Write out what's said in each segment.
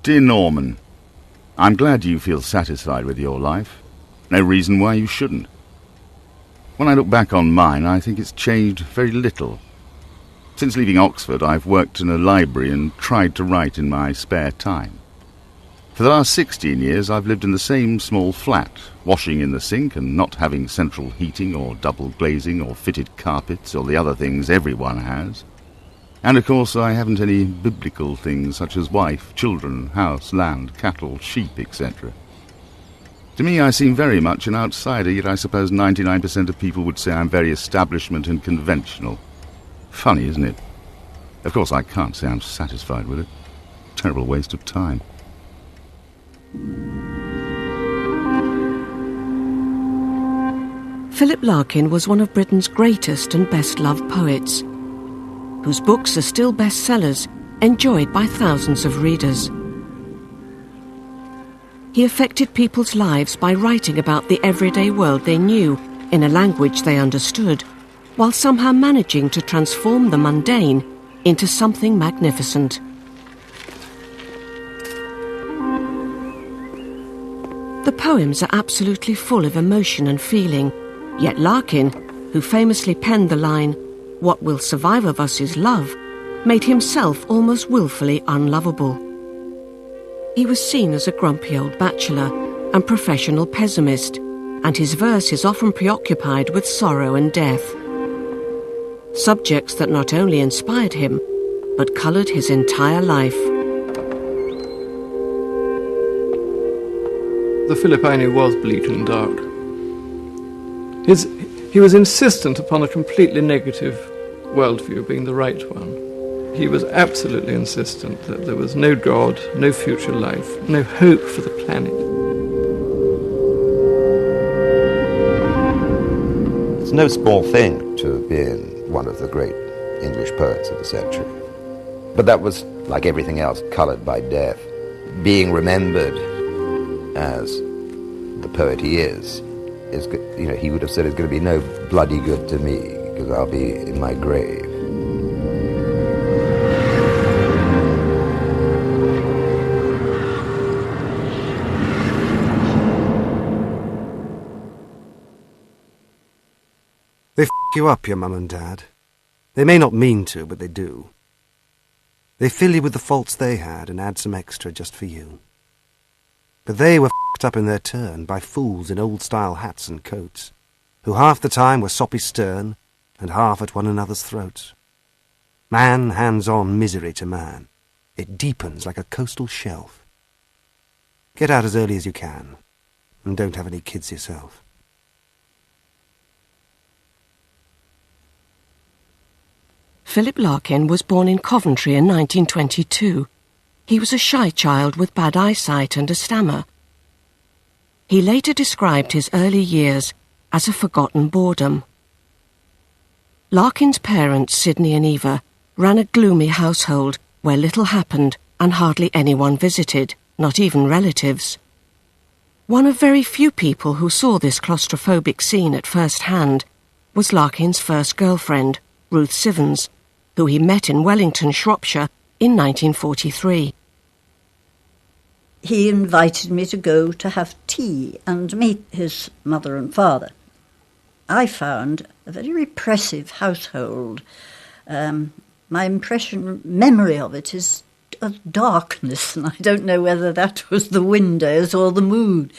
Dear Norman, I'm glad you feel satisfied with your life. No reason why you shouldn't. When I look back on mine, I think it's changed very little. Since leaving Oxford, I've worked in a library and tried to write in my spare time. For the last 16 years, I've lived in the same small flat, washing in the sink and not having central heating or double glazing or fitted carpets or the other things everyone has. And of course, I haven't any biblical things such as wife, children, house, land, cattle, sheep, etc. To me, I seem very much an outsider, yet I suppose 99% of people would say I'm very establishment and conventional. Funny, isn't it? Of course, I can't say I'm satisfied with it. Terrible waste of time. Philip Larkin was one of Britain's greatest and best-loved poets, whose books are still bestsellers, enjoyed by thousands of readers. He affected people's lives by writing about the everyday world they knew in a language they understood, while somehow managing to transform the mundane into something magnificent. The poems are absolutely full of emotion and feeling, yet Larkin, who famously penned the line, "What will survive of us is love," made himself almost willfully unlovable. He was seen as a grumpy old bachelor and professional pessimist, and his verse is often preoccupied with sorrow and death. Subjects that not only inspired him, but coloured his entire life. The Philip I knew was bleak and dark. He was insistent upon a completely negative worldview being the right one. He was absolutely insistent that there was no God, no future life, no hope for the planet. It's no small thing to have been one of the great English poets of the century. But that was, like everything else, coloured by death. Being remembered as the poet he is, he would have said it's going to be no bloody good to me because I'll be in my grave. They f*** you up, your mum and dad. They may not mean to, but they do. They fill you with the faults they had and add some extra just for you. But they were f***ed up in their turn by fools in old-style hats and coats, who half the time were soppy stern and half at one another's throats. Man hands on misery to man. It deepens like a coastal shelf. Get out as early as you can, and don't have any kids yourself. Philip Larkin was born in Coventry in 1922. He was a shy child with bad eyesight and a stammer. He later described his early years as a forgotten boredom. Larkin's parents, Sidney and Eva, ran a gloomy household where little happened and hardly anyone visited, not even relatives. One of very few people who saw this claustrophobic scene at first hand was Larkin's first girlfriend, Ruth Sivens, who he met in Wellington, Shropshire, in 1943. He invited me to go to have tea and meet his mother and father. I found a very repressive household. My memory of it is of darkness, and I don't know whether that was the windows or the mood.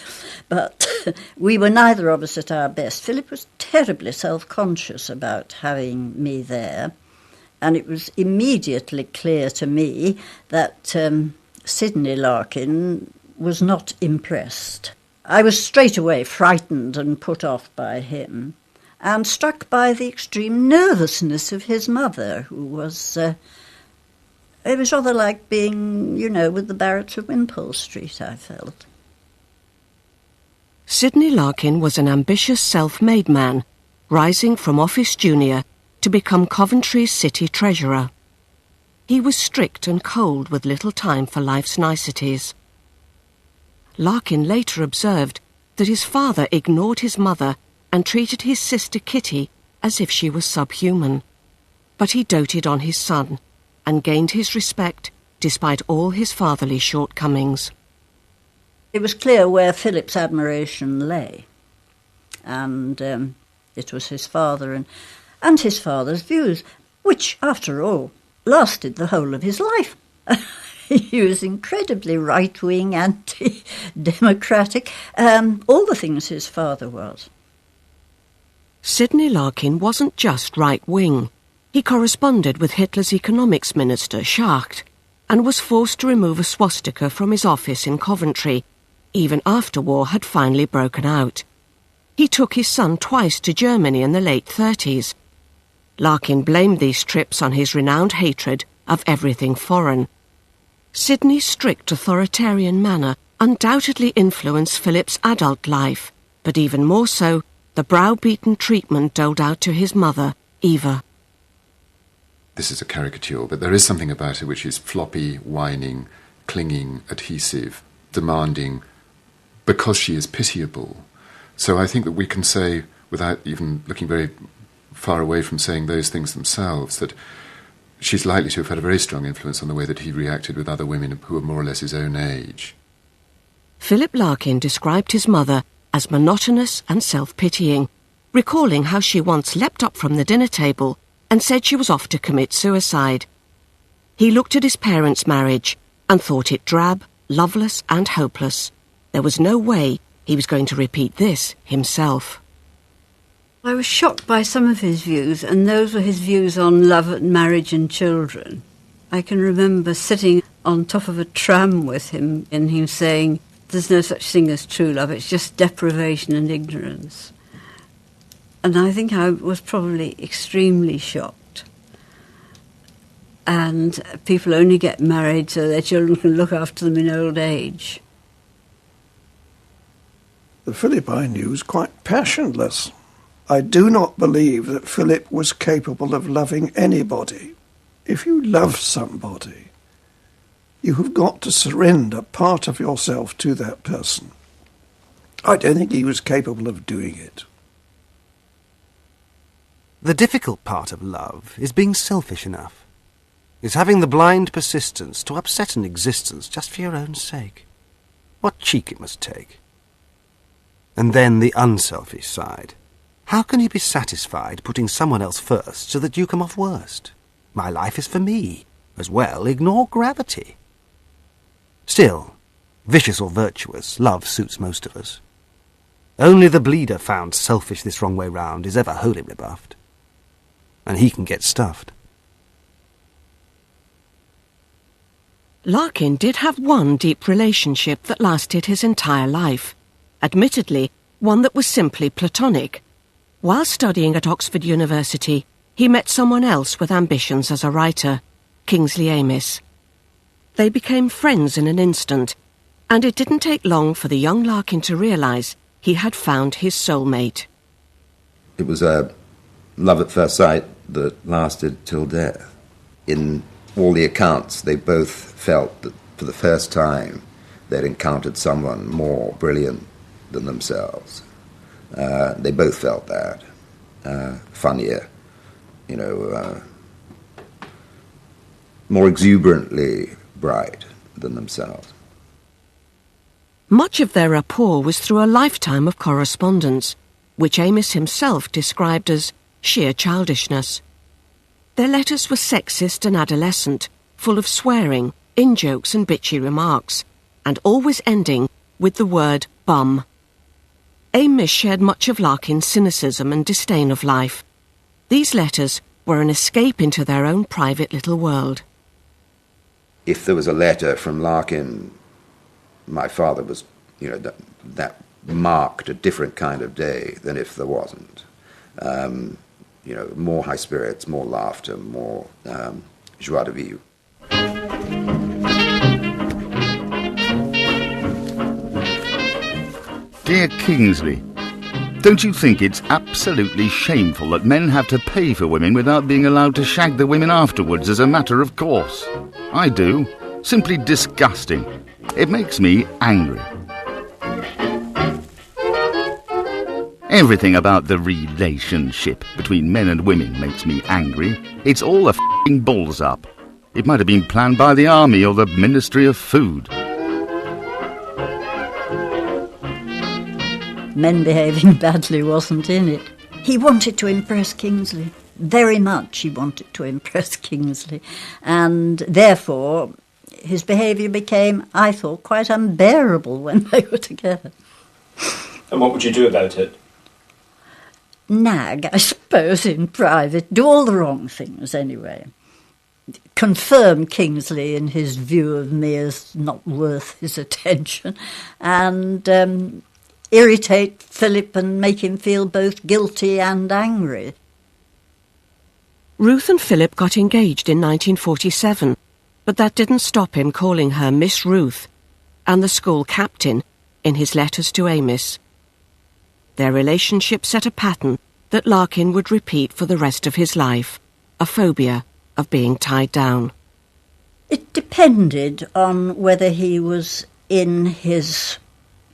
But we were neither of us at our best. Philip was terribly self-conscious about having me there, and it was immediately clear to me that Sidney Larkin was not impressed. I was straight away frightened and put off by him, and struck by the extreme nervousness of his mother, who was... it was rather like being, with the Barretts of Wimpole Street, I felt. Sidney Larkin was an ambitious self-made man, rising from office junior to become Coventry's city treasurer. He was strict and cold with little time for life's niceties. Larkin later observed that his father ignored his mother and treated his sister Kitty as if she was subhuman. But he doted on his son and gained his respect despite all his fatherly shortcomings. It was clear where Philip's admiration lay, and it was his father and his father's views, which, after all, lasted the whole of his life. He was incredibly right-wing, anti-democratic, all the things his father was. Sidney Larkin wasn't just right-wing. He corresponded with Hitler's economics minister, Schacht, and was forced to remove a swastika from his office in Coventry, even after war had finally broken out. He took his son twice to Germany in the late 30s. Larkin blamed these trips on his renowned hatred of everything foreign. Sidney's strict authoritarian manner undoubtedly influenced Philip's adult life, but even more so, the browbeaten treatment doled out to his mother, Eva. This is a caricature, but there is something about it which is floppy, whining, clinging, adhesive, demanding, because she is pitiable. So I think that we can say, without even looking very far away from saying those things themselves, that she's likely to have had a very strong influence on the way that he reacted with other women who were more or less his own age. Philip Larkin described his mother as monotonous and self-pitying, recalling how she once leapt up from the dinner table and said she was off to commit suicide. He looked at his parents' marriage and thought it drab, loveless and hopeless. There was no way he was going to repeat this himself. I was shocked by some of his views, and those were his views on love and marriage and children. I can remember sitting on top of a tram with him and him saying, "There's no such thing as true love, it's just deprivation and ignorance." And I think I was probably extremely shocked. And people only get married so their children can look after them in old age. The Philip I knew was quite passionless. I do not believe that Philip was capable of loving anybody. If you love somebody, you have got to surrender part of yourself to that person. I don't think he was capable of doing it. The difficult part of love is being selfish enough. Is having the blind persistence to upset an existence just for your own sake. What cheek it must take. And then the unselfish side. How can you be satisfied putting someone else first so that you come off worst? My life is for me. As well, ignore gravity. Still, vicious or virtuous, love suits most of us. Only the bleeder found selfish this wrong way round is ever wholly rebuffed. And he can get stuffed. Larkin did have one deep relationship that lasted his entire life. Admittedly, one that was simply platonic. While studying at Oxford University, he met someone else with ambitions as a writer, Kingsley Amis. They became friends in an instant, and it didn't take long for the young Larkin to realise he had found his soulmate. It was a love at first sight that lasted till death. In all the accounts, they both felt that for the first time they'd encountered someone more brilliant than themselves. They both felt that. Funnier, more exuberantly bright than themselves. Much of their rapport was through a lifetime of correspondence, which Amis himself described as sheer childishness. Their letters were sexist and adolescent, full of swearing, in-jokes and bitchy remarks, and always ending with the word bum. Amis shared much of Larkin's cynicism and disdain of life. These letters were an escape into their own private little world. If there was a letter from Larkin, my father was, that marked a different kind of day than if there wasn't. More high spirits, more laughter, more joie de vivre. Dear Kingsley, don't you think it's absolutely shameful that men have to pay for women without being allowed to shag the women afterwards as a matter of course? I do. Simply disgusting. It makes me angry. Everything about the relationship between men and women makes me angry. It's all a f***ing balls up. It might have been planned by the army or the Ministry of Food. Men behaving badly wasn't in it. He wanted to impress Kingsley. Very much he wanted to impress Kingsley. And therefore, his behaviour became, I thought, quite unbearable when they were together. And what would you do about it? Nag, I suppose, in private. Do all the wrong things, anyway. Confirm Kingsley in his view of me as not worth his attention. And irritate Philip and make him feel both guilty and angry. Ruth and Philip got engaged in 1947, but that didn't stop him calling her Miss Ruth and the school captain in his letters to Amos. Their relationship set a pattern that Larkin would repeat for the rest of his life, a phobia of being tied down. It depended on whether he was in his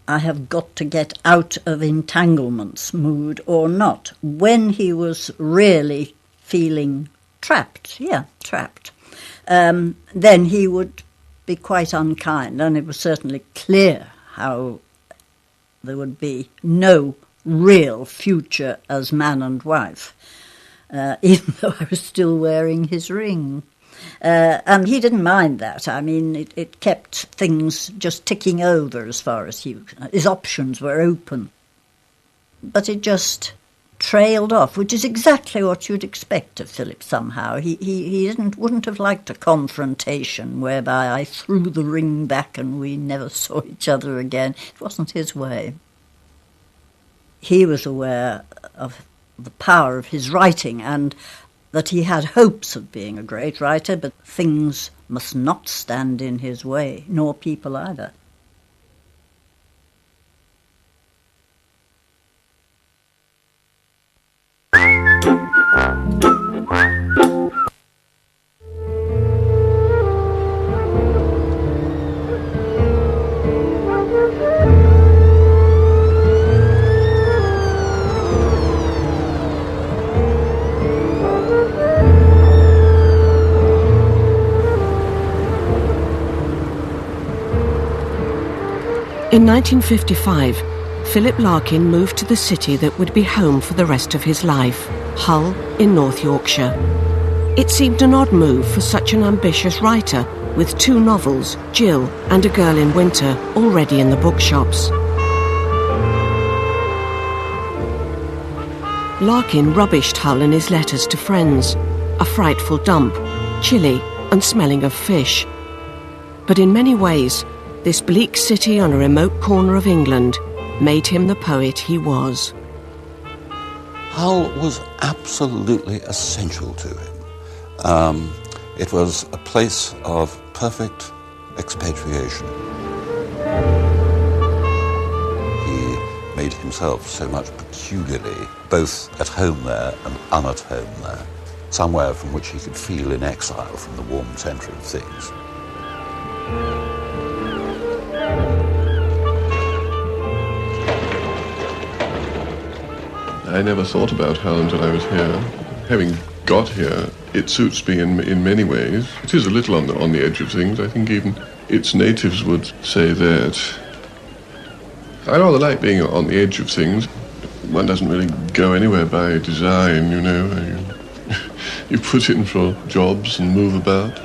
I have got to get out of entanglements mood or not. When he was really feeling trapped, then he would be quite unkind, and it was certainly clear how there would be no real future as man and wife, even though I was still wearing his ring. And he didn't mind that. I mean, it kept things just ticking over as far as his options were open. But it just trailed off, which is exactly what you'd expect of Philip somehow. He wouldn't have liked a confrontation whereby I threw the ring back and we never saw each other again. It wasn't his way. He was aware of the power of his writing and that he had hopes of being a great writer, but things must not stand in his way, nor people either. In 1955, Philip Larkin moved to the city that would be home for the rest of his life, Hull in North Yorkshire. It seemed an odd move for such an ambitious writer, with 2 novels, Jill and A Girl in Winter, already in the bookshops. Larkin rubbished Hull in his letters to friends, a frightful dump, chilly and smelling of fish. But in many ways, this bleak city on a remote corner of England made him the poet he was. Hull was absolutely essential to him. It was a place of perfect expatriation. He made himself so much peculiarly, both at home there and un at home there, somewhere from which he could feel in exile from the warm centre of things. I never thought about Hull until I was here. Having got here, it suits me in many ways. It is a little on the edge of things. I think even its natives would say that. I rather like being on the edge of things. One doesn't really go anywhere by design, you know. You put in for jobs and move about.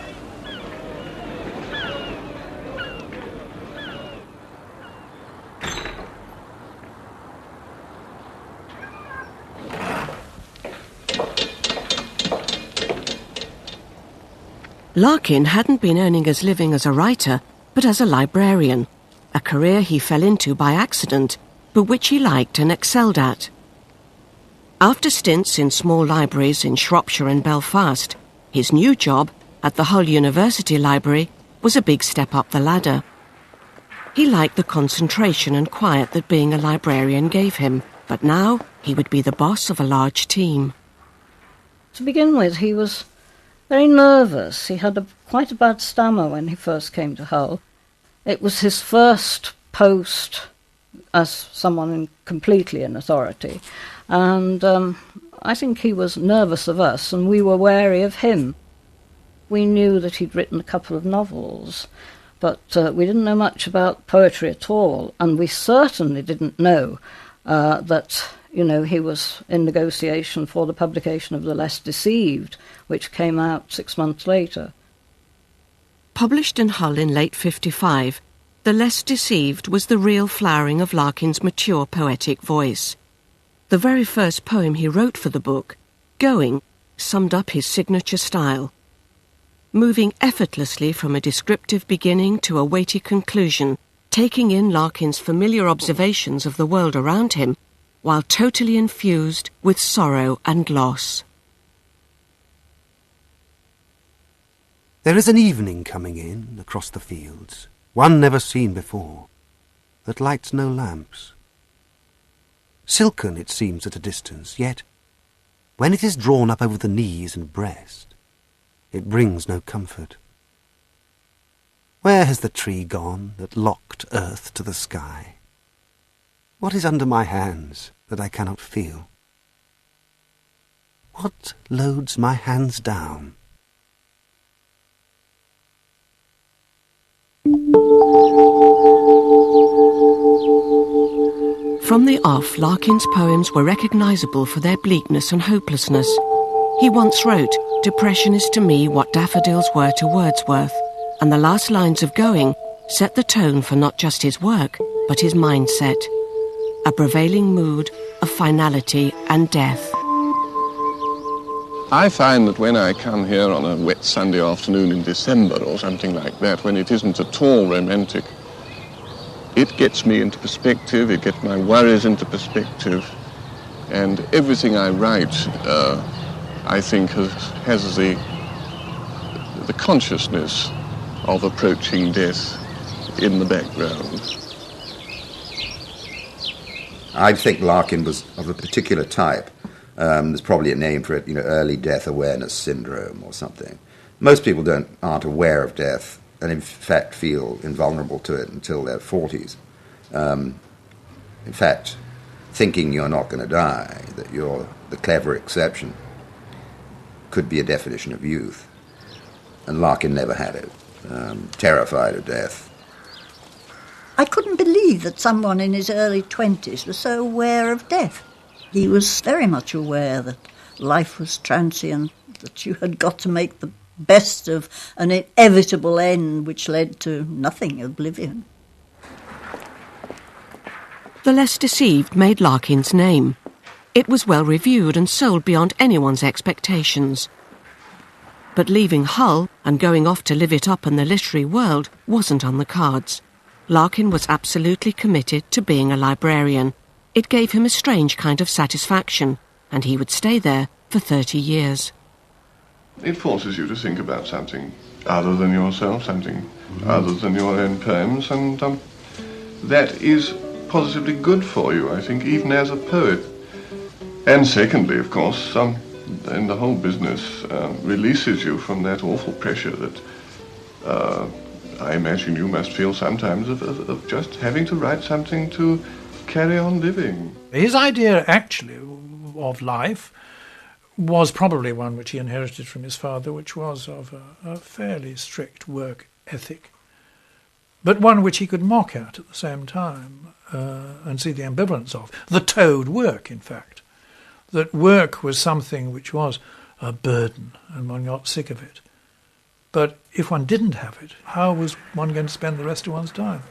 Larkin hadn't been earning his living as a writer, but as a librarian, a career he fell into by accident, but which he liked and excelled at. After stints in small libraries in Shropshire and Belfast, his new job at the Hull University Library was a big step up the ladder. He liked the concentration and quiet that being a librarian gave him, but now he would be the boss of a large team. To begin with, he was very nervous. He had quite a bad stammer when he first came to Hull. It was his first post as someone completely in authority, and I think he was nervous of us, and we were wary of him. We knew that he'd written a couple of novels, but we didn't know much about poetry at all, and we certainly didn't know that, he was in negotiation for the publication of The Less Deceived, which came out 6 months later. Published in Hull in late 55, The Less Deceived was the real flowering of Larkin's mature poetic voice. The very first poem he wrote for the book, Going, summed up his signature style. Moving effortlessly from a descriptive beginning to a weighty conclusion, taking in Larkin's familiar observations of the world around him, while totally infused with sorrow and loss. There is an evening coming in across the fields, one never seen before, that lights no lamps. Silken it seems at a distance, yet when it is drawn up over the knees and breast, it brings no comfort. Where has the tree gone that locked earth to the sky? What is under my hands that I cannot feel? What loads my hands down? From the off, Larkin's poems were recognisable for their bleakness and hopelessness. He once wrote, "Depression is to me what daffodils were to Wordsworth," and the last lines of Going set the tone for not just his work, but his mindset. A prevailing mood of finality and death. I find that when I come here on a wet Sunday afternoon in December or something like that, when it isn't at all romantic, it gets me into perspective, it gets my worries into perspective, and everything I write, I think, has the consciousness of approaching death in the background. I think Larkin was of a particular type. There's probably a name for it, early death awareness syndrome or something. Most people aren't aware of death and in fact feel invulnerable to it until their 40s. In fact, thinking you're not going to die, that you're the clever exception, could be a definition of youth. And Larkin never had it, terrified of death. I couldn't believe that someone in his early 20s was so aware of death. He was very much aware that life was transient, that you had got to make the best of an inevitable end which led to nothing, oblivion. The Less Deceived made Larkin's name. It was well reviewed and sold beyond anyone's expectations. But leaving Hull and going off to live it up in the literary world wasn't on the cards. Larkin was absolutely committed to being a librarian. It gave him a strange kind of satisfaction, and he would stay there for 30 years. It forces you to think about something other than yourself, something other than your own poems, and that is positively good for you, I think, even as a poet. And secondly, of course, in the whole business releases you from that awful pressure that I imagine you must feel sometimes of just having to write something to carry on living. His idea, actually, of life was probably one which he inherited from his father, which was of a fairly strict work ethic, but one which he could mock at the same time and see the ambivalence of. The toad work, in fact. That work was something which was a burden and one got sick of it. But if one didn't have it, how was one going to spend the rest of one's time?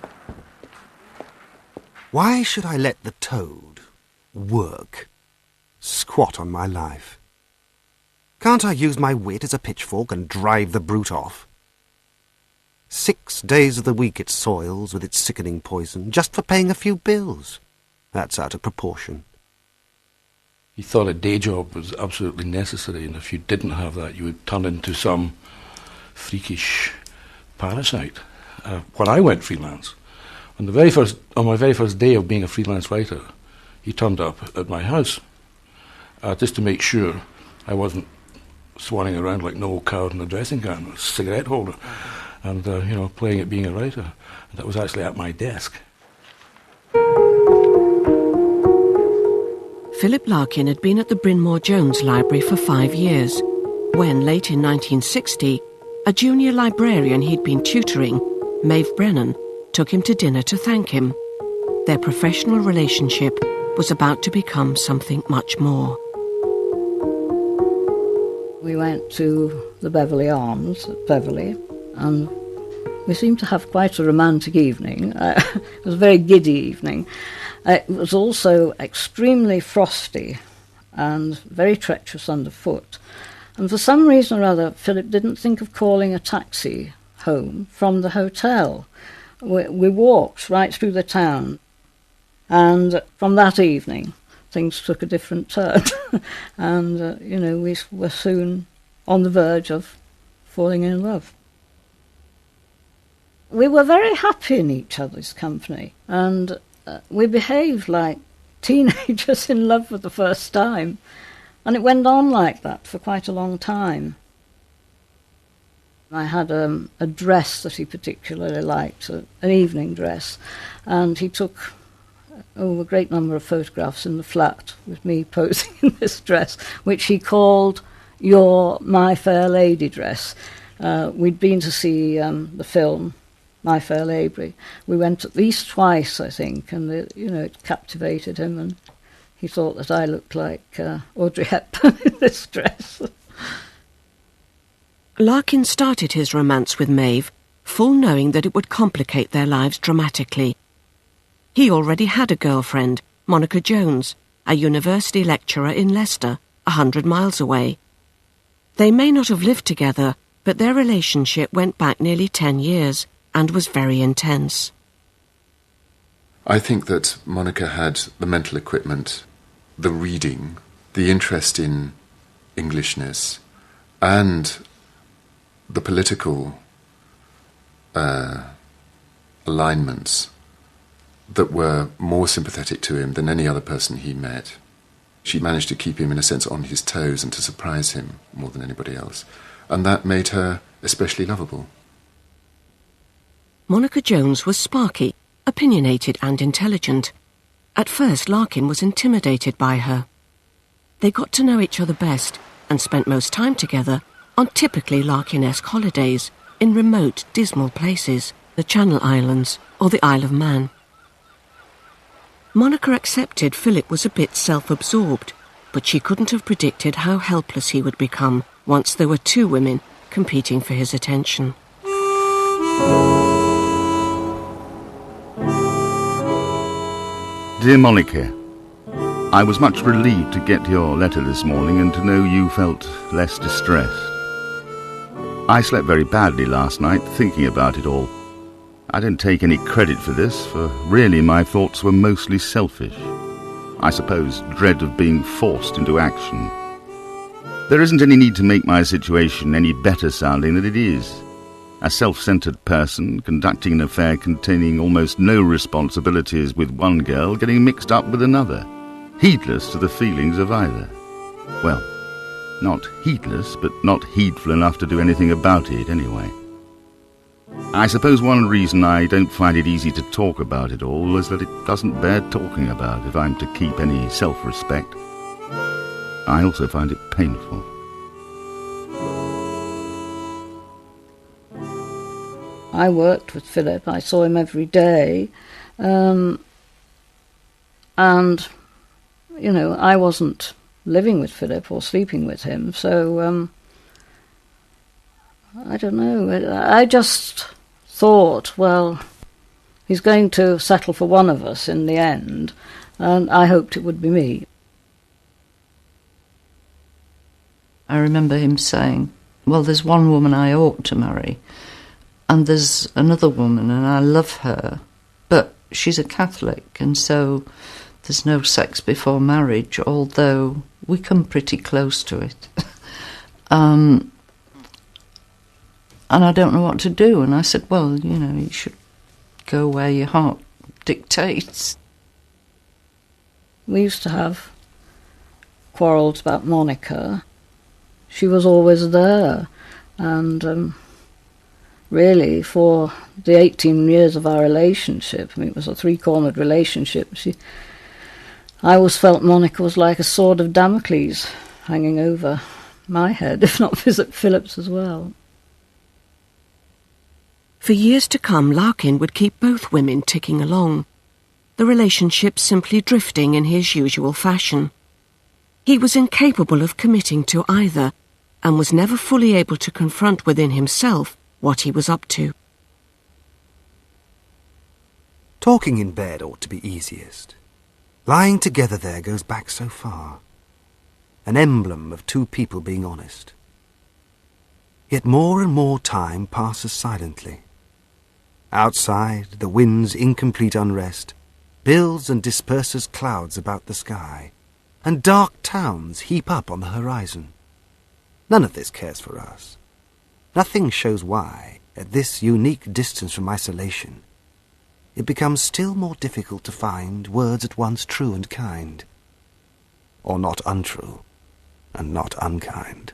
Why should I let the toad, work, squat on my life? Can't I use my wit as a pitchfork and drive the brute off? 6 days of the week it soils with its sickening poison, just for paying a few bills. That's out of proportion. He thought a day job was absolutely necessary, and if you didn't have that, you would turn into some freakish parasite. When I went freelance, on my very first day of being a freelance writer, he turned up at my house just to make sure I wasn't swanning around like Noel Coward in a dressing gown with a cigarette holder and playing at being a writer. And that was actually at my desk. Philip Larkin had been at the Bryn Mawr Jones Library for 5 years, when, late in 1960, a junior librarian he'd been tutoring, Maeve Brennan, took him to dinner to thank him. Their professional relationship was about to become something much more. We went to the Beverley Arms at Beverley, and we seemed to have quite a romantic evening. It was a very giddy evening. It was also extremely frosty and very treacherous underfoot. And for some reason or other, Philip didn't think of calling a taxi home from the hotel. We walked right through the town, and from that evening, things took a different turn. And, we were soon on the verge of falling in love. We were very happy in each other's company, and we behaved like teenagers in love for the first time. And it went on like that for quite a long time. I had a dress that he particularly liked, an evening dress, and he took a great number of photographs in the flat with me posing in this dress, which he called your My Fair Lady dress. We'd been to see the film My Fair Lady. We went at least twice, I think, and it captivated him, and he thought that I looked like Audrey Hepburn in this dress. Larkin started his romance with Maeve, full knowing that it would complicate their lives dramatically. He already had a girlfriend, Monica Jones, a university lecturer in Leicester, 100 miles away. They may not have lived together, but their relationship went back nearly 10 years and was very intense. I think that Monica had the mental equipment, the reading, the interest in Englishness, and the political alignments that were more sympathetic to him than any other person he met. She managed to keep him, in a sense, on his toes and to surprise him more than anybody else. And that made her especially lovable. Monica Jones was sparky, opinionated and intelligent. At first, Larkin was intimidated by her. They got to know each other best and spent most time together on typically Larkin-esque holidays in remote, dismal places, the Channel Islands or the Isle of Man. Monica accepted Philip was a bit self-absorbed, but she couldn't have predicted how helpless he would become once there were two women competing for his attention. Dear Monica, I was much relieved to get your letter this morning and to know you felt less distressed. I slept very badly last night thinking about it all. I don't take any credit for this, for really my thoughts were mostly selfish. I suppose dread of being forced into action. There isn't any need to make my situation any better sounding than it is. A self-centred person conducting an affair containing almost no responsibilities with one girl getting mixed up with another, heedless to the feelings of either. Well, not heedless, but not heedful enough to do anything about it anyway. I suppose one reason I don't find it easy to talk about it all is that it doesn't bear talking about if I'm to keep any self-respect. I also find it painful. I worked with Philip. I saw him every day. And, I wasn't living with Philip or sleeping with him, so I don't know. I just thought, well, he's going to settle for one of us in the end, and I hoped it would be me. I remember him saying, well, there's one woman I ought to marry, and there's another woman, and I love her, but she's a Catholic, and so there's no sex before marriage, although we come pretty close to it. And I don't know what to do. And I said, well, you should go where your heart dictates. We used to have quarrels about Monica. She was always there. And really, for the 18 years of our relationship, it was a three-cornered relationship, I always felt Monica was like a sword of Damocles hanging over my head, if not Philip's as well. For years to come, Larkin would keep both women ticking along, the relationship simply drifting in his usual fashion. He was incapable of committing to either, and was never fully able to confront within himself what he was up to. Talking in bed ought to be easiest. Lying together there goes back so far. An emblem of two people being honest. Yet more and more time passes silently. Outside, the wind's incomplete unrest builds and disperses clouds about the sky, and dark towns heap up on the horizon. None of this cares for us. Nothing shows why, at this unique distance from isolation, it becomes still more difficult to find words at once true and kind, or not untrue and not unkind.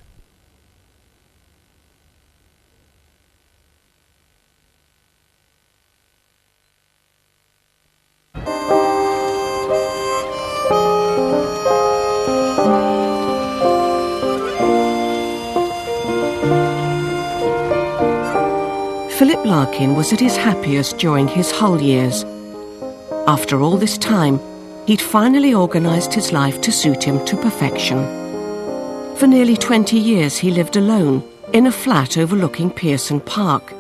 Philip Larkin was at his happiest during his Hull years. After all this time, he'd finally organised his life to suit him to perfection. For nearly 20 years he lived alone in a flat overlooking Pearson Park.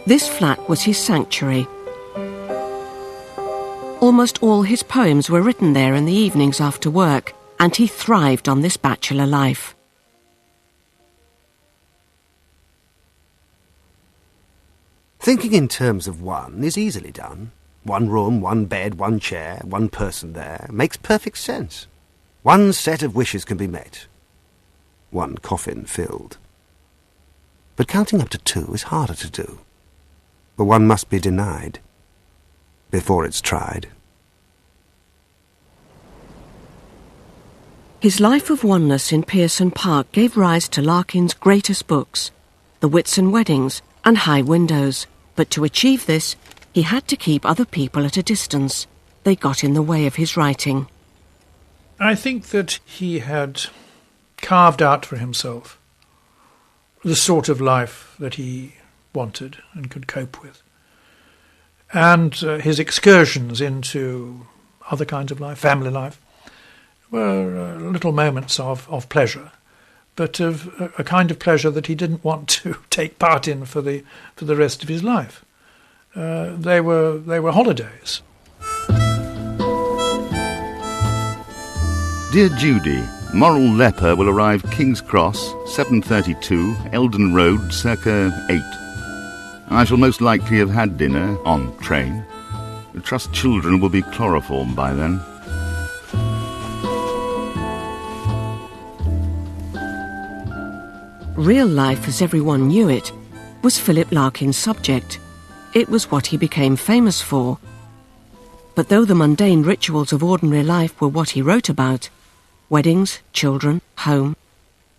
This flat was his sanctuary. Almost all his poems were written there in the evenings after work, and he thrived on this bachelor life. Thinking in terms of one is easily done. One room, one bed, one chair, one person there makes perfect sense. One set of wishes can be met. One coffin filled. But counting up to two is harder to do. For one must be denied before it's tried. His life of oneness in Pearson Park gave rise to Larkin's greatest books, The Whitsun Weddings and High Windows. But to achieve this, he had to keep other people at a distance. They got in the way of his writing. I think that he had carved out for himself the sort of life that he wanted and could cope with. And his excursions into other kinds of life, family life, were little moments of pleasure, but of a kind of pleasure that he didn't want to take part in for the rest of his life. They were holidays. Dear Judy, Moral Leper will arrive King's Cross, 7:32, Eldon Road, circa 8. I shall most likely have had dinner, on train. I trust children will be chloroformed by then. Real life, as everyone knew it, was Philip Larkin's subject. It was what he became famous for. But though the mundane rituals of ordinary life were what he wrote about, weddings, children, home,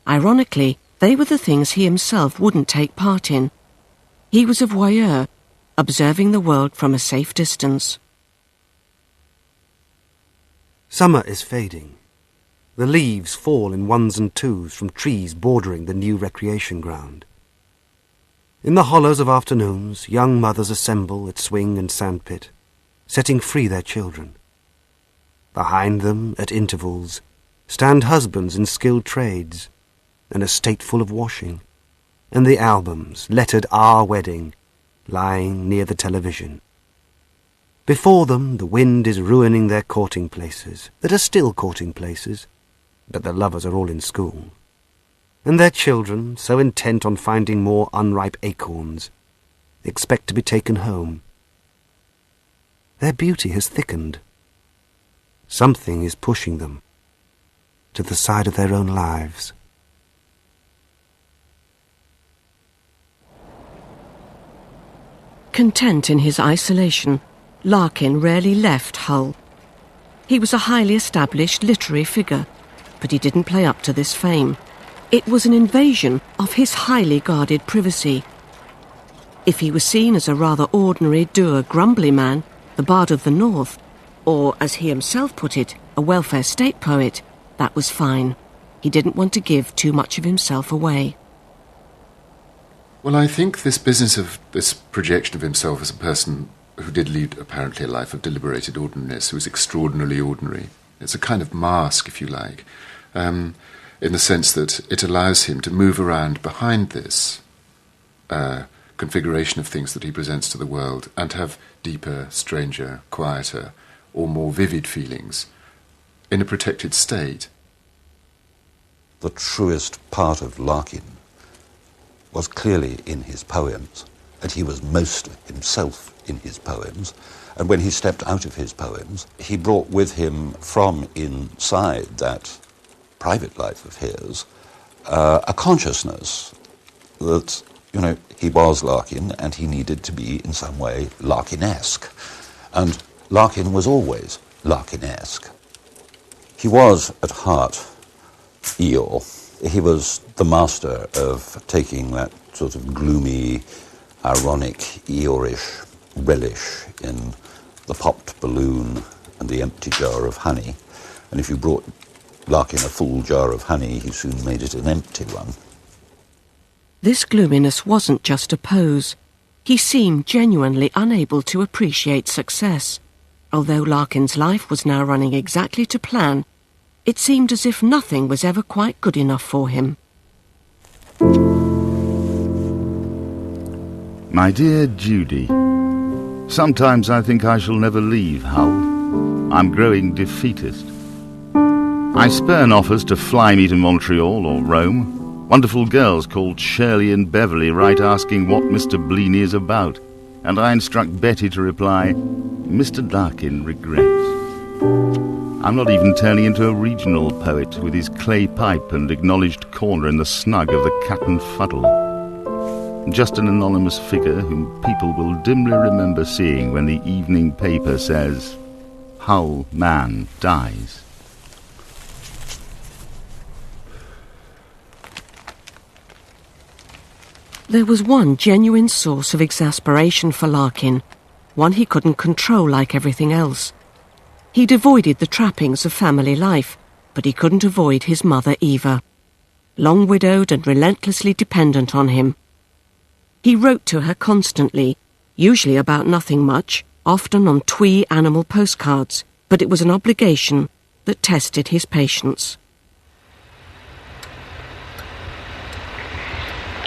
ironically, they were the things he himself wouldn't take part in. He was a voyeur, observing the world from a safe distance. Summer is fading. The leaves fall in ones and twos from trees bordering the new recreation ground. In the hollows of afternoons, young mothers assemble at swing and sandpit, setting free their children. Behind them, at intervals, stand husbands in skilled trades, an estate full of washing, and the albums, lettered Our Wedding, lying near the television. Before them, the wind is ruining their courting places, that are still courting places, but the lovers are all in school. And their children, so intent on finding more unripe acorns, expect to be taken home. Their beauty has thickened. Something is pushing them to the side of their own lives. Content in his isolation, Larkin rarely left Hull. He was a highly established literary figure, but he didn't play up to this fame. It was an invasion of his highly guarded privacy. If he was seen as a rather ordinary, dour, grumbly man, the bard of the North, or, as he himself put it, a welfare state poet, that was fine. He didn't want to give too much of himself away. Well, I think this business of this projection of himself as a person who did lead apparently a life of deliberated ordinariness, who was extraordinarily ordinary, it's a kind of mask, if you like, in the sense that it allows him to move around behind this configuration of things that he presents to the world and have deeper, stranger, quieter, or more vivid feelings in a protected state. The truest part of Larkin was clearly in his poems, and he was most himself in his poems. And when he stepped out of his poems, he brought with him from inside that private life of his a consciousness that, you know, he was Larkin and he needed to be in some way Larkin-esque. And Larkin was always Larkin-esque. He was, at heart, Eeyore. He was the master of taking that sort of gloomy, ironic, Eeyore-ish relish in the popped balloon and the empty jar of honey. And if you brought Larkin a full jar of honey, he soon made it an empty one. This gloominess wasn't just a pose. He seemed genuinely unable to appreciate success. Although Larkin's life was now running exactly to plan, it seemed as if nothing was ever quite good enough for him. My dear Judy, sometimes I think I shall never leave Hull. I'm growing defeatist. I spurn offers to fly me to Montreal or Rome. Wonderful girls called Shirley and Beverly write asking what Mr. Bleaney is about, and I instruct Betty to reply, Mr. Larkin regrets. I'm not even turning into a regional poet with his clay pipe and acknowledged corner in the snug of the Cat and Fuddle. Just an anonymous figure whom people will dimly remember seeing when the evening paper says, Hull man dies. There was one genuine source of exasperation for Larkin, one he couldn't control like everything else. He'd avoided the trappings of family life, but he couldn't avoid his mother Eva, long widowed and relentlessly dependent on him. He wrote to her constantly, usually about nothing much, often on twee animal postcards, but it was an obligation that tested his patience.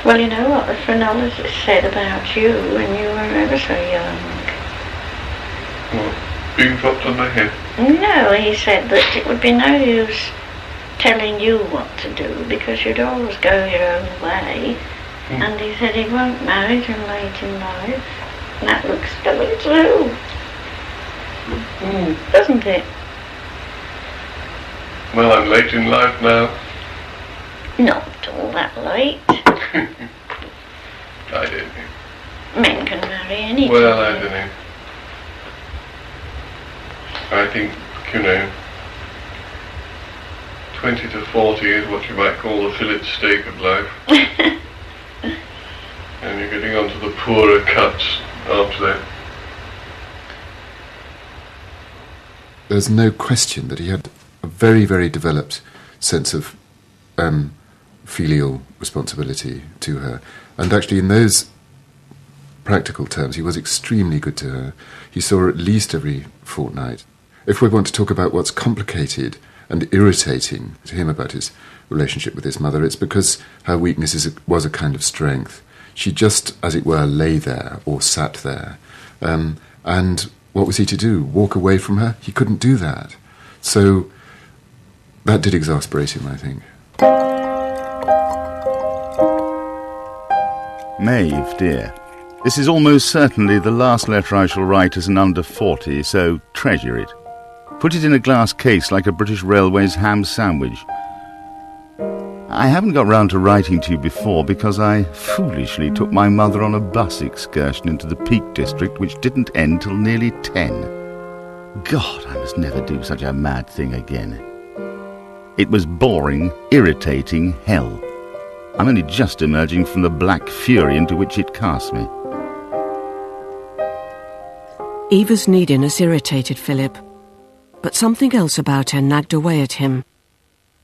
Well, you know what the phrenologist said about you when you were ever so young. What? Being dropped on my head? No, he said that it would be no use telling you what to do because you'd always go your own way. And he said he won't marry till late in life. And that looks totally true. Doesn't it? Well, I'm late in life now. Not all that late. I don't know. Men can marry any Well, time. I don't know. I think, you know, 20 to 40 is what you might call the fillet steak of life. And you're getting onto the poorer cuts after that. There's no question that he had a very, very developed sense of filial responsibility to her. And actually, in those practical terms, he was extremely good to her. He saw her at least every fortnight. If we want to talk about what's complicated and irritating to him about his relationship with his mother, it's because her weakness was a kind of strength. She just, as it were, lay there or sat there. And what was he to do? Walk away from her? He couldn't do that. So that did exasperate him, I think. Maeve, dear, this is almost certainly the last letter I shall write as an under 40, so treasure it. Put it in a glass case like a British Railways ham sandwich. I haven't got round to writing to you before because I foolishly took my mother on a bus excursion into the Peak District which didn't end till nearly 10. God, I must never do such a mad thing again. It was boring, irritating hell. I'm only just emerging from the black fury into which it cast me. Eva's neediness irritated Philip, but something else about her nagged away at him.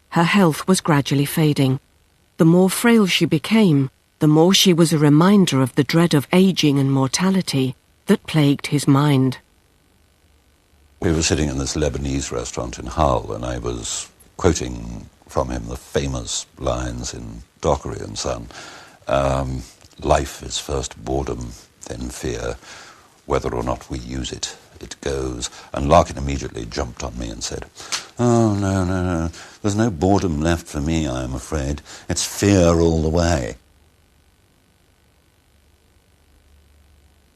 Her health was gradually fading. The more frail she became, the more she was a reminder of the dread of ageing and mortality that plagued his mind. We were sitting in this Lebanese restaurant in Hull, and I was quoting from him the famous lines in Dockery and Son. Life is first boredom, then fear. Whether or not we use it, it goes. And Larkin immediately jumped on me and said, "Oh, no. There's no boredom left for me, I am afraid. It's fear all the way."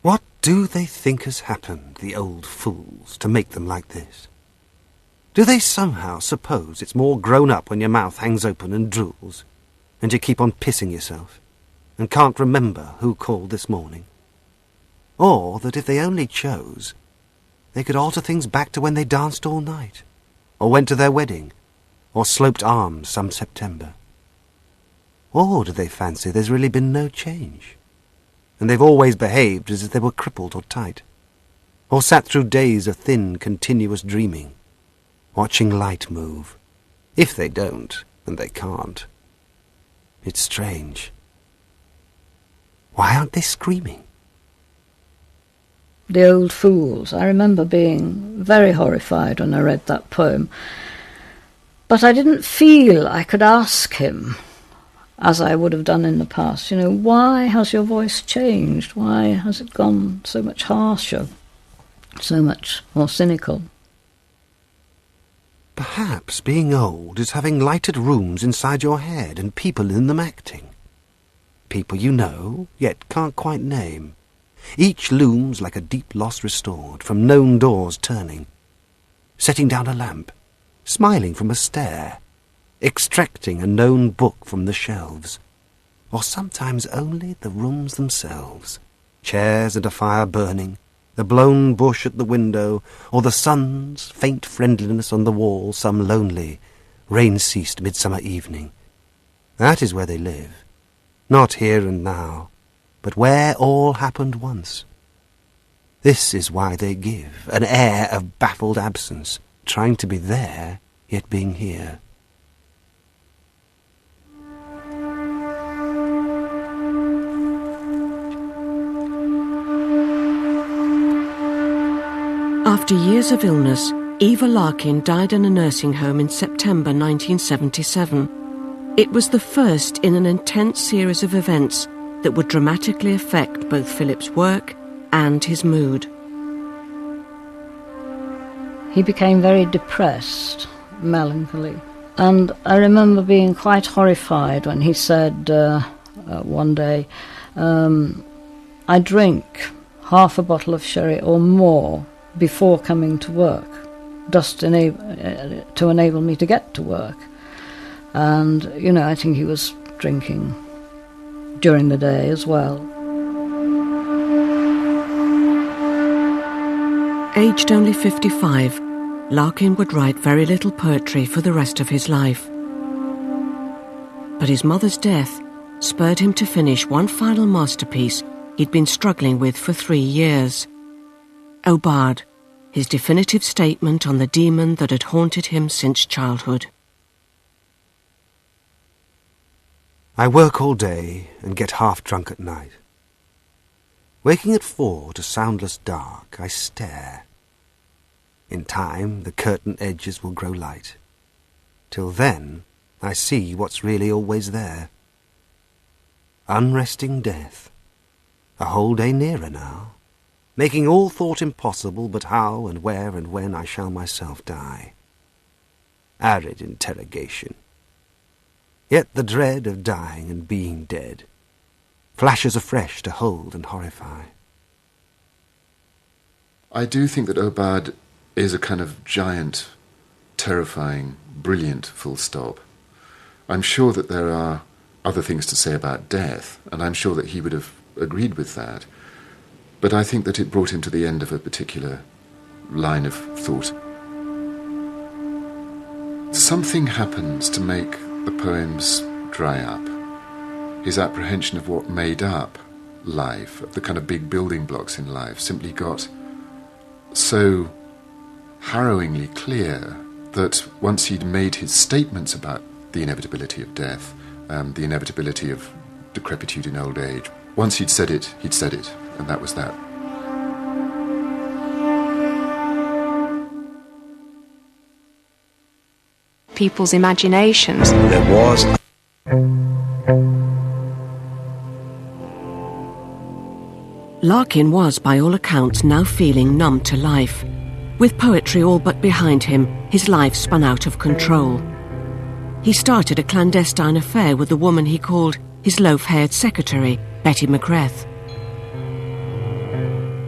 What do they think has happened, the old fools, to make them like this? Do they somehow suppose it's more grown up when your mouth hangs open and drools, and you keep on pissing yourself, and can't remember who called this morning? Or that if they only chose, they could alter things back to when they danced all night, or went to their wedding, or sloped arms some September? Or do they fancy there's really been no change, and they've always behaved as if they were crippled or tight, or sat through days of thin, continuous dreaming, watching light move? If they don't, and they can't, it's strange. Why aren't they screaming? The old fools. I remember being very horrified when I read that poem. But I didn't feel I could ask him, as I would have done in the past, why has your voice changed? Why has it gone so much harsher, so much more cynical? Perhaps being old is having lighted rooms inside your head and people in them acting. People you know, yet can't quite name. Each looms like a deep loss restored, from known doors turning, setting down a lamp, smiling from a stare, extracting a known book from the shelves, or sometimes only the rooms themselves, chairs and a fire burning, the blown bush at the window, or the sun's faint friendliness on the wall some lonely, rain-ceased midsummer evening. That is where they live, not here and now, but where all happened once. This is why they give an air of baffled absence, trying to be there, yet being here. After years of illness, Eva Larkin died in a nursing home in September 1977. It was the first in an intense series of events that would dramatically affect both Philip's work and his mood. He became very depressed, melancholy, and I remember being quite horrified when he said one day, "I drink half a bottle of sherry or more before coming to work, just to enable me to get to work." And, I think he was drinking during the day as well. Aged only 55, Larkin would write very little poetry for the rest of his life. But his mother's death spurred him to finish one final masterpiece he'd been struggling with for 3 years. Obad, his definitive statement on the demon that had haunted him since childhood. I work all day and get half drunk at night. Waking at 4 to soundless dark, I stare. In time, the curtain edges will grow light. Till then, I see what's really always there. Unresting death, a whole day nearer now, making all thought impossible but how and where and when I shall myself die. Arid interrogation. Yet the dread of dying and being dead flashes afresh to hold and horrify. I do think that Obad is a kind of giant, terrifying, brilliant full stop. I'm sure that there are other things to say about death, and I'm sure that he would have agreed with that. But I think that it brought him to the end of a particular line of thought. Something happens to make the poems dry up. His apprehension of what made up life, the kind of big building blocks in life, simply got so harrowingly clear that once he'd made his statements about the inevitability of death, the inevitability of decrepitude in old age. Once he'd said it, and that was that. People's imaginations. There was... Larkin was, by all accounts, now feeling numb to life. With poetry all but behind him, his life spun out of control. He started a clandestine affair with the woman he called his loaf-haired secretary, Betty McGrath.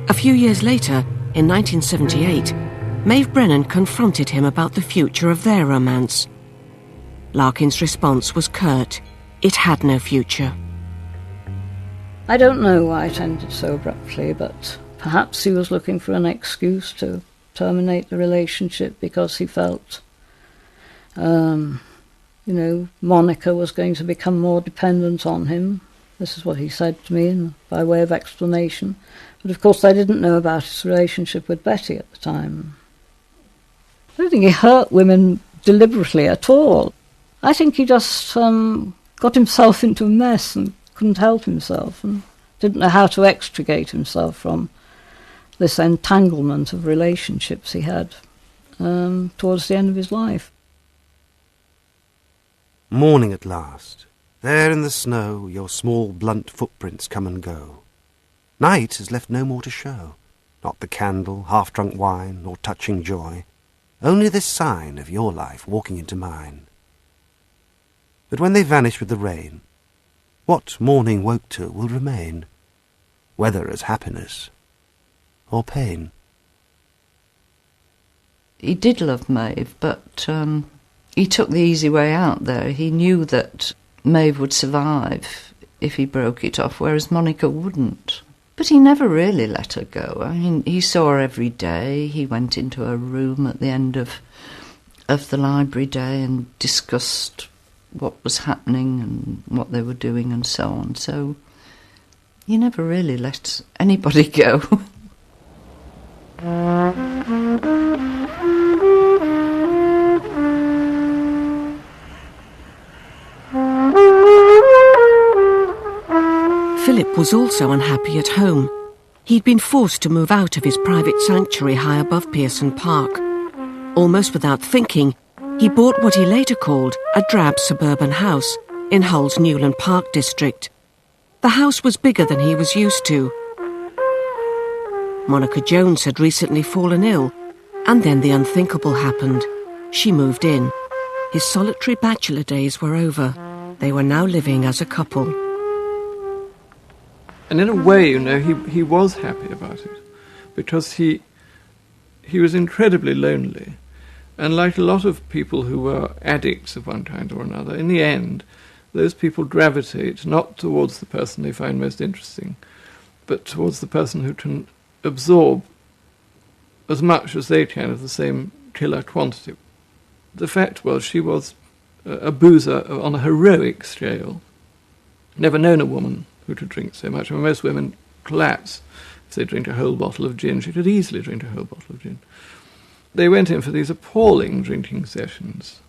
A few years later, in 1978, Maeve Brennan confronted him about the future of their romance. Larkin's response was curt. It had no future. I don't know why it ended so abruptly, but perhaps he was looking for an excuse to terminate the relationship because he felt, Monica was going to become more dependent on him. This is what he said to me by way of explanation. But of course I didn't know about his relationship with Betty at the time. I don't think he hurt women deliberately at all. I think he just got himself into a mess and couldn't help himself and didn't know how to extricate himself from this entanglement of relationships he had towards the end of his life. Morning at last. There in the snow, your small blunt footprints come and go. Night has left no more to show. Not the candle, half-drunk wine, nor touching joy. Only this sign of your life walking into mine. But when they vanish with the rain, what morning woke to will remain, whether as happiness or pain. He did love Maeve, but he took the easy way out there. He knew that Maeve would survive if he broke it off, whereas Monica wouldn't. But he never really let her go. I mean, he saw her every day. He went into her room at the end of the library day and discussed what was happening and what they were doing and so on. So he never really let anybody go. Philip was also unhappy at home. He'd been forced to move out of his private sanctuary high above Pearson Park. Almost without thinking, he bought what he later called a drab suburban house in Hull's Newland Park district. The house was bigger than he was used to. Monica Jones had recently fallen ill, and then the unthinkable happened. She moved in. His solitary bachelor days were over. They were now living as a couple. And in a way, he was happy about it, because he was incredibly lonely. And like a lot of people who were addicts of one kind or another, in the end, those people gravitate not towards the person they find most interesting, but towards the person who can absorb as much as they can of the same killer quantity. The fact was, she was a boozer on a heroic scale. Never known a woman who could drink so much. I mean, most women collapse if they drink a whole bottle of gin. She could easily drink a whole bottle of gin. They went in for these appalling drinking sessions,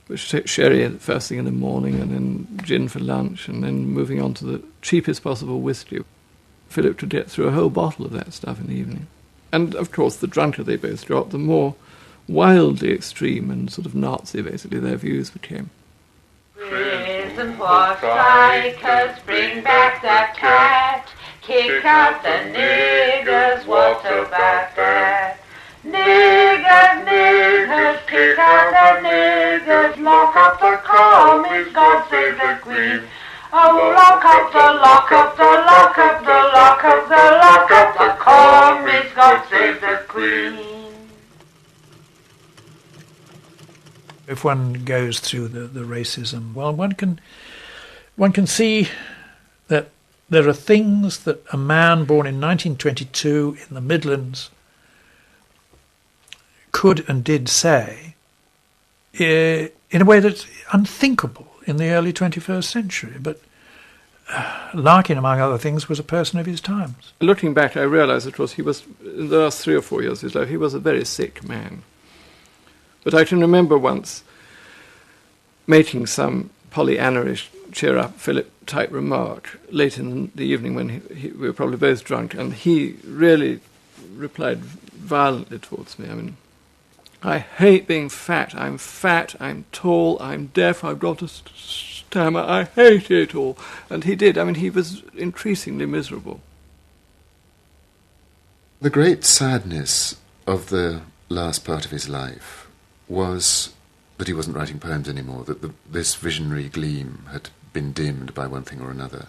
which took sherry first thing in the morning and then gin for lunch and then moving on to the cheapest possible whiskey. Philip could get through a whole bottle of that stuff in the evening. And, of course, the drunker they both got, the more wildly extreme and sort of Nazi, basically, their views became. Prison for strikers, bring back that cat, kick out the niggers, what about that? Niggers, niggers, kick out the niggers, lock up the commies, God save the Queen. Oh, lock up the, lock up the, lock up the, lock up the, lock up the commies, God save the Queen. If one goes through the racism, well, one can see that there are things that a man born in 1922 in the Midlands could and did say in a way that's unthinkable in the early 21st century. But Larkin, among other things, was a person of his times. Looking back, I realise, of course, he was, in the last 3 or 4 years of his life, he was a very sick man. But I can remember once making some Pollyanna-ish cheer up Philip type remark late in the evening when we were probably both drunk, and he really replied violently towards me. I mean, I hate being fat, I'm tall, I'm deaf, I've got a stammer, I hate it all. And he did. I mean, he was increasingly miserable. The great sadness of the last part of his life was that he wasn't writing poems anymore, that this visionary gleam had been dimmed by one thing or another.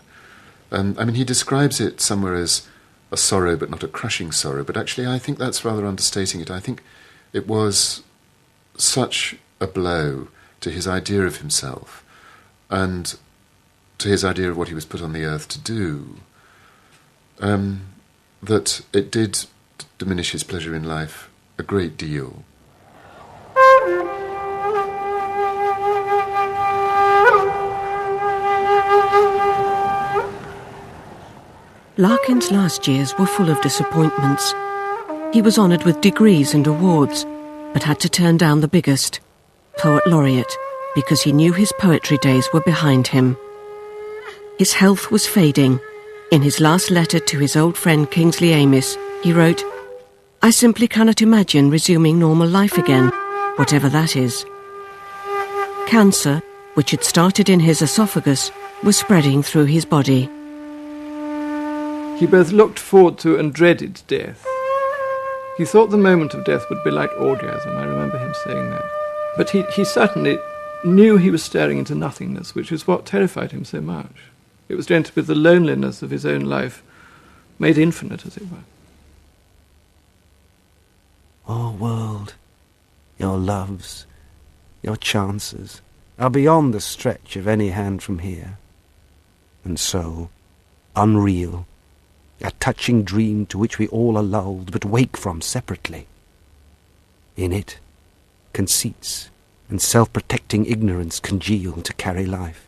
I mean, he describes it somewhere as a sorrow but not a crushing sorrow, but actually I think that's rather understating it. I think it was such a blow to his idea of himself and to his idea of what he was put on the earth to do, that it did diminish his pleasure in life a great deal. Larkin's last years were full of disappointments. He was honoured with degrees and awards, but had to turn down the biggest, Poet Laureate, because he knew his poetry days were behind him. His health was fading. In his last letter to his old friend Kingsley Amis, he wrote, "I simply cannot imagine resuming normal life again, whatever that is." Cancer, which had started in his esophagus, was spreading through his body. He both looked forward to and dreaded death. He thought the moment of death would be like orgasm. I remember him saying that. But he certainly knew he was staring into nothingness, which is what terrified him so much. It was going to be the loneliness of his own life made infinite, as it were. Oh, world, your loves, your chances are beyond the stretch of any hand from here. And so, unreal, a touching dream to which we all are lulled, but wake from separately. In it, conceits and self-protecting ignorance congeal to carry life,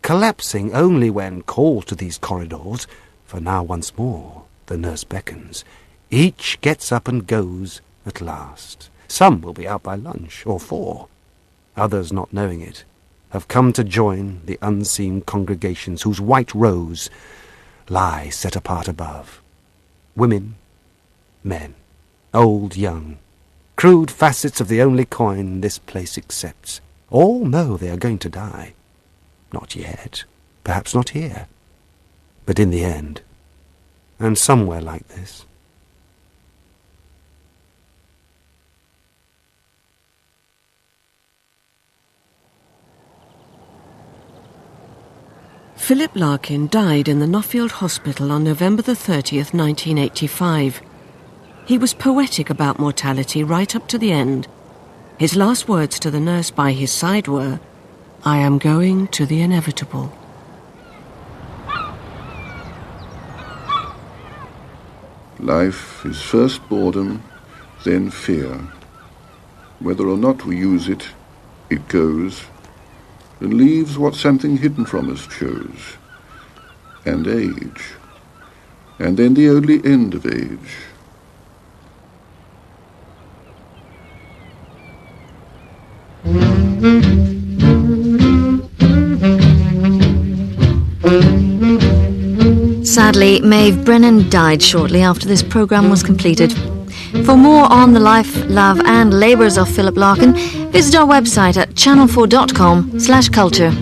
collapsing only when called to these corridors, for now once more the nurse beckons. Each gets up and goes at last. Some will be out by lunch, or 4. Others, not knowing it, have come to join the unseen congregations whose white rows lie set apart above. Women, men, old, young, crude facets of the only coin this place accepts. All know they are going to die. Not yet, perhaps not here, but in the end, and somewhere like this. Philip Larkin died in the Nuffield Hospital on November the 30th, 1985. He was poetic about mortality right up to the end. His last words to the nurse by his side were, "I am going to the inevitable." Life is first boredom, then fear. Whether or not we use it, it goes, and leaves what something hidden from us chose, and age, and then the only end of age. Sadly, Maeve Brennan died shortly after this programme was completed. For more on the life, love and labours of Philip Larkin, visit our website at channel4.com/culture.